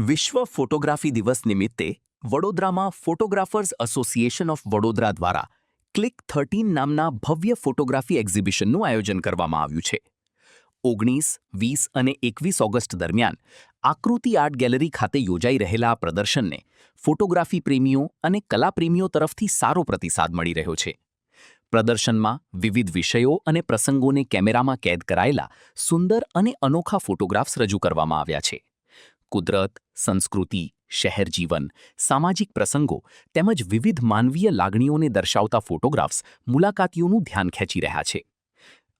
વિશ્વ ફોટોગ્રાફી દિવસ નિમિત્તે વડોદરામાં ફોટોગ્રાફર્સ એસોસિએશન ઓફ વડોદરા દ્વારા ક્લિક 13 નામના ભવ્ય ફોટોગ્રાફી એક્ઝિબિશનનું આયોજન કરવામાં આવ્યું છે. 19, 20 અને 21 ઓગસ્ટ દરમિયાન આકૃતિ આર્ટ ગેલેરી ખાતે યોજાઈ રહેલા આ પ્રદર્શનને ફોટોગ્રાફી પ્રેમીઓ અને કલાપ્રેમીઓ તરફથી સારો પ્રતિસાદ મળી રહ્યો છે. પ્રદર્શનમાં વિવિધ વિષયો અને પ્રસંગોને કેમેરામાં કેદ કરાયેલા સુંદર અને અનોખા ફોટોગ્રાફ્સ રજૂ કરવામાં આવ્યા છે. કુદરત, સંસ્કૃતિ, શહેર જીવન, સામાજિક પ્રસંગો તેમજ વિવિધ માનવીય લાગણીઓને દર્શાવતા ફોટોગ્રાફ્સ મુલાકાતીઓનું ધ્યાન ખેંચી રહ્યા છે.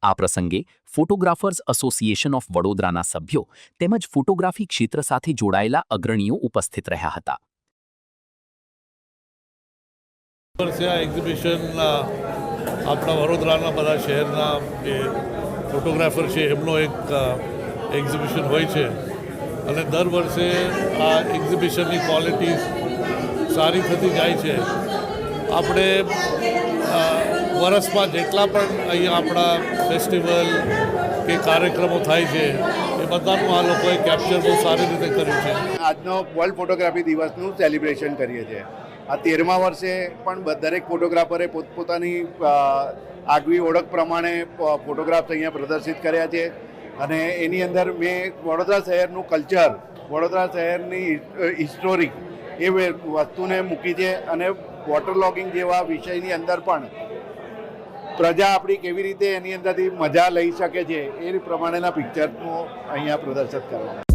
આ પ્રસંગે ફોટોગ્રાફર્સ એસોસિએશન ઓફ વડોદરાના સભ્યો તેમજ ફોટોગ્રાફી ક્ષેત્ર સાથે જોડાયેલા અગ્રણીઓ ઉપસ્થિત રહ્યા હતા. આ એક્ઝિબિશન આપણા વડોદરાના બધા શહેરના જે ફોટોગ્રાફર છે એમનો એક એક્ઝિબિશન હોય છે અને દર વર્ષે આ એક્ઝિબિશનની ક્વોલિટી સારી થતી જાય છે. આપણે વર્ષમાં જેટલા પણ અહીંયા આપણા ફેસ્ટિવલ કે કાર્યક્રમો થાય છે એ બધાનું આ લોકોએ કેપ્ચર બહુ સારી રીતે કર્યું છે. આજનો વર્લ્ડ ફોટોગ્રાફી દિવસનું સેલિબ્રેશન કરીએ છીએ. આ 13મા વર્ષે પણ દરેક ફોટોગ્રાફરે પોતપોતાની આગવી ઓળખ પ્રમાણે ફોટોગ્રાફ્સ અહીંયા પ્રદર્શિત કર્યા છે અને એની અંદર મેં વડોદરા શહેરનું કલ્ચર, વડોદરા શહેરની હિસ્ટોરી એ વસ્તુને મૂકી છે અને વોટર લોગિંગ જેવા વિષયની અંદર પણ પ્રજા આપણી કેવી રીતે એની અંદરથી મજા લઈ શકે છે એ પ્રમાણેના પિક્ચરનું અહીંયા પ્રદર્શિત કરવામાં.